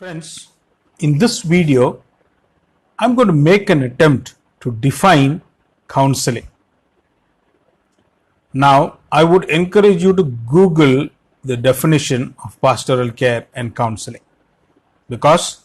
Friends, in this video, I'm going to make an attempt to define counseling. Now, I would encourage you to Google the definition of pastoral care and counseling, because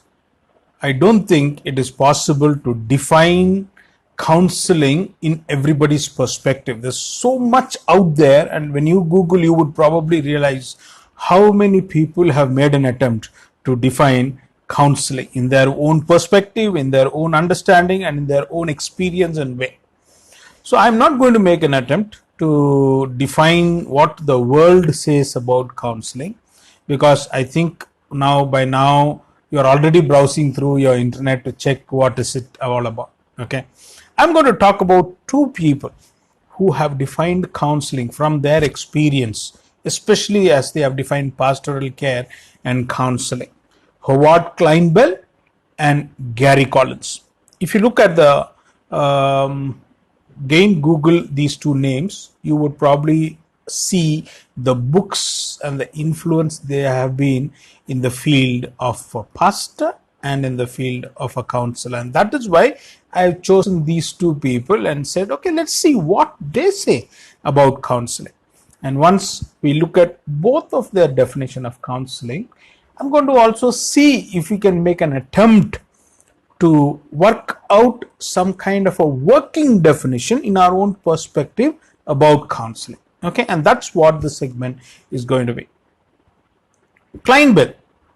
I don't think it is possible to define counseling in everybody's perspective. There's so much out there, and when you Google, you would probably realize how many people have made an attempt to define counseling in their own perspective, in their own understanding, and in their own experience and way. So I'm not going to make an attempt to define what the world says about counseling, because I think by now you're already browsing through your internet to check what is it all about. Okay, I'm going to talk about two people who have defined counseling from their experience, especially as they have defined pastoral care and counseling: Howard Kleinbell and Gary Collins. If you look at the Google these two names, you would probably see the books and the influence they have been in the field of a pastor and in the field of a counselor. And that is why I have chosen these two people and said, okay, let's see what they say about counseling. And once we look at both of their definition of counseling, I'm going to also see if we can make an attempt to work out some kind of a working definition in our own perspective about counseling. Okay, and that's what the segment is going to be. Kleinbell,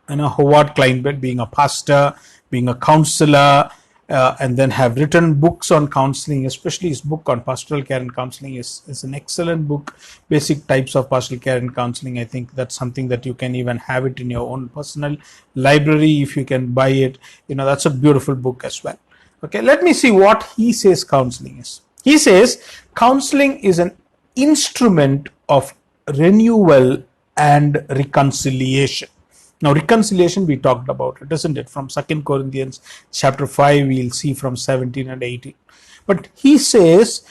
Howard Kleinbell, being a pastor, being a counselor, and then have written books on counseling, especially his book on pastoral care and counseling is an excellent book. Basic types of pastoral care and counseling. I think that's something that you can even have it in your own personal library if you can buy it. That's a beautiful book as well. Okay, let me see what he says counseling is. He says counseling is an instrument of renewal and reconciliation. Now, reconciliation, we talked about it, isn't it? From 2 Corinthians chapter 5, we'll see from 17 and 18. But he says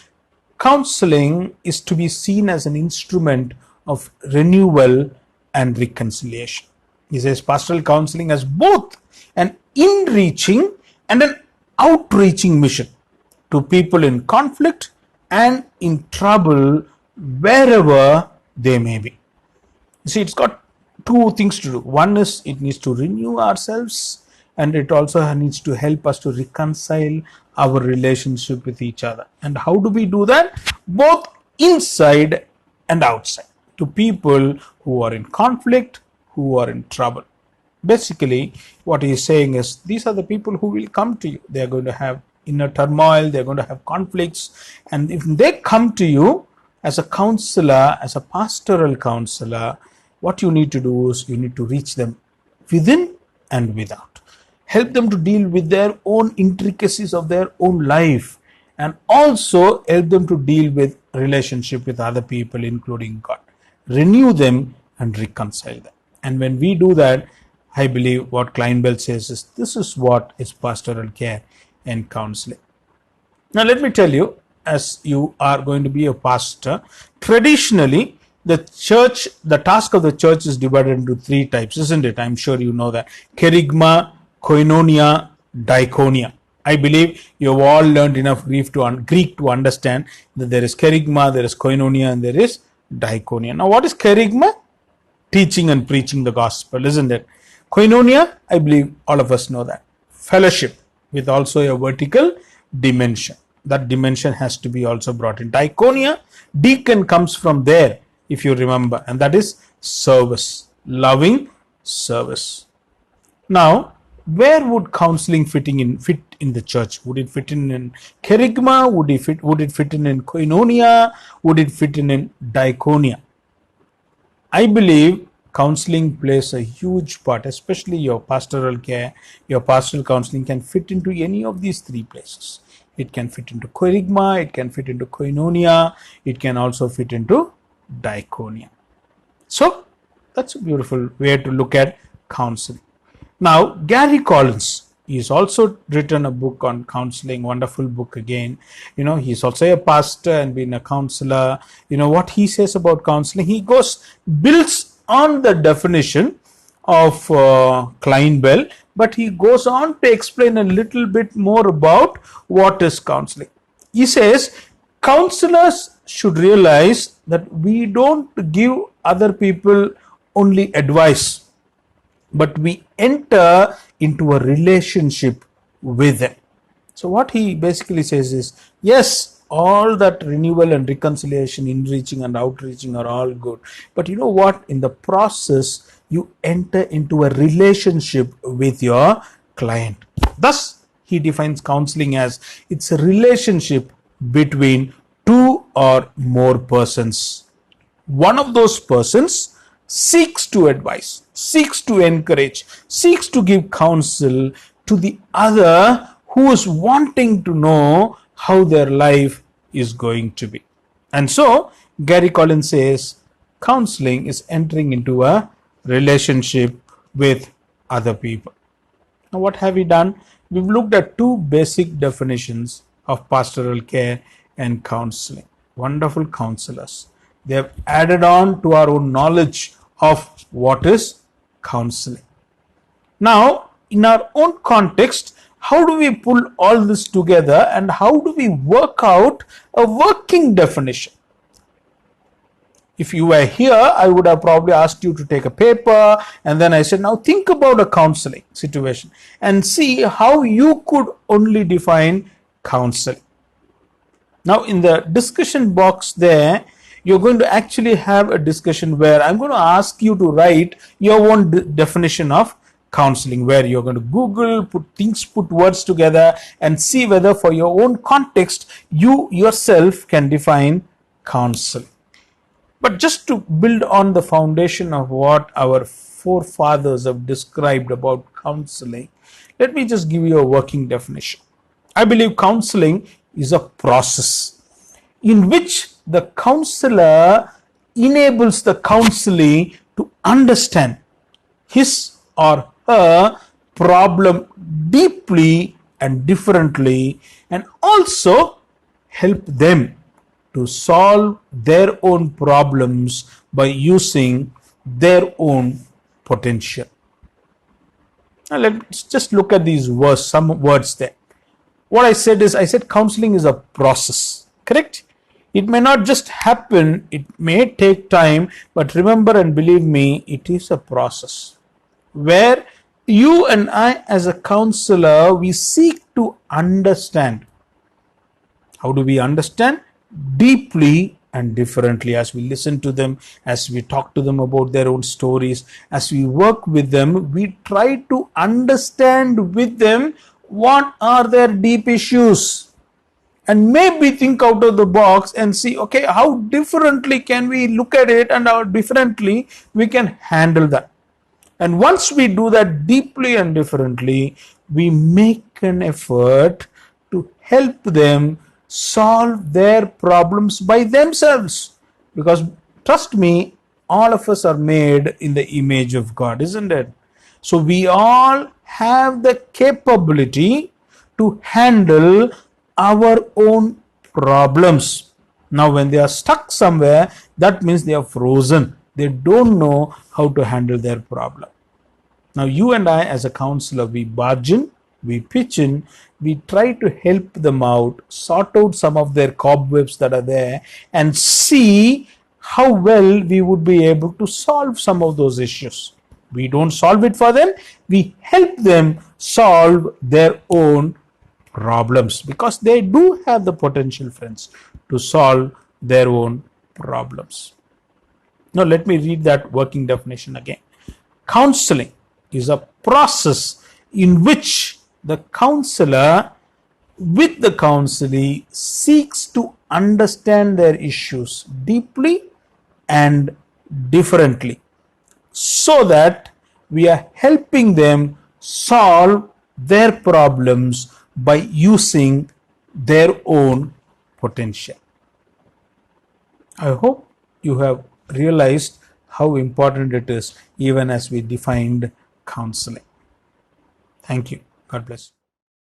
counseling is to be seen as an instrument of renewal and reconciliation. He says pastoral counseling has both an in-reaching and an outreaching mission to people in conflict and in trouble wherever they may be. You see, it's got two things to do. One is it needs to renew ourselves, and it also needs to help us to reconcile our relationship with each other. And how do we do that? Both inside and outside, to people who are in conflict, who are in trouble. Basically, what he is saying is these are the people who will come to you. They are going to have inner turmoil, they are going to have conflicts, and if they come to you as a counselor, as a pastoral counselor, what you need to do is you need to reach them within and without. Help them to deal with their own intricacies of their own life, and also help them to deal with relationship with other people, including God. Renew them and reconcile them. And when we do that, I believe what Kleinbell says is this is what is pastoral care and counseling. Now, let me tell you, as you are going to be a pastor, traditionally, the task of the church is divided into three types, isn't it? I'm sure you know that. Kerygma, koinonia, diakonia. I believe you have all learned enough Greek to understand that there is kerygma, there is koinonia, and there is diakonia. Now, what is kerygma? Teaching and preaching the gospel, isn't it? Koinonia, I believe all of us know that. Fellowship with also a vertical dimension. That dimension has to be also brought in. Diakonia, deacon comes from there, if you remember, and that is service, loving service. Now, where would counseling fit in the church? Would it fit in kerygma? Would it fit in koinonia? Would it fit in diakonia? I believe counseling plays a huge part, especially your pastoral care, your pastoral counseling can fit into any of these three places. It can fit into kerygma, it can fit into koinonia, it can also fit into diakonia. So that's a beautiful way to look at counseling. Now, Gary Collins, he's also written a book on counseling, wonderful book again. He's also a pastor and been a counselor. What he says about counseling, he builds on the definition of Klein Bell, but he goes on to explain a little bit more about what is counseling. He says counselors should realize that we don't give other people only advice, but we enter into a relationship with them. So what he basically says is, yes, all that renewal and reconciliation, in-reaching and outreaching are all good. But you know what? In the process, you enter into a relationship with your client. Thus, he defines counseling as it's a relationship between two or more persons. One of those persons seeks to advise, seeks to encourage, seeks to give counsel to the other who is wanting to know how their life is going to be. And so, Gary Collins says, counseling is entering into a relationship with other people. Now, what have we done? We've looked at two basic definitions of pastoral care and counseling. Wonderful counselors. They have added on to our own knowledge of what is counseling. Now, in our own context, how do we pull all this together and how do we work out a working definition? If you were here, I would have probably asked you to take a paper, and then I said, now think about a counseling situation and see how you could only define counseling. Now, in the discussion box there, you're going to actually have a discussion where I'm going to ask you to write your own definition of counseling, where you're going to Google, put words together and see whether for your own context, you yourself can define counseling. But just to build on the foundation of what our forefathers have described about counseling, let me just give you a working definition. I believe counseling is a process in which the counselor enables the counselee to understand his or her problem deeply and differently, and also help them to solve their own problems by using their own potential. Now let's just look at these words, some words there. What I said is, I said counseling is a process, correct? It may not just happen, it may take time, but remember and believe me, it is a process where you and I as a counselor, we seek to understand. How do we understand? Deeply and differently, as we listen to them, as we talk to them about their own stories, as we work with them, we try to understand with them what are their deep issues, and maybe think out of the box and see, okay, how differently can we look at it and how differently we can handle that. And once we do that deeply and differently, we make an effort to help them solve their problems by themselves. Because trust me, all of us are made in the image of God, isn't it? So we all have the capability to handle our own problems. Now, when they are stuck somewhere, that means they are frozen. They don't know how to handle their problem. Now, you and I as a counselor, we barge in, we pitch in, we try to help them out, sort out some of their cobwebs that are there, and see how well we would be able to solve some of those issues. We don't solve it for them, we help them solve their own problems, because they do have the potential, friends, to solve their own problems. Now, let me read that working definition again. Counseling is a process in which the counselor with the counselee seeks to understand their issues deeply and differently, so that we are helping them solve their problems by using their own potential. I hope you have realized how important it is, even as we defined counseling. Thank you. God bless.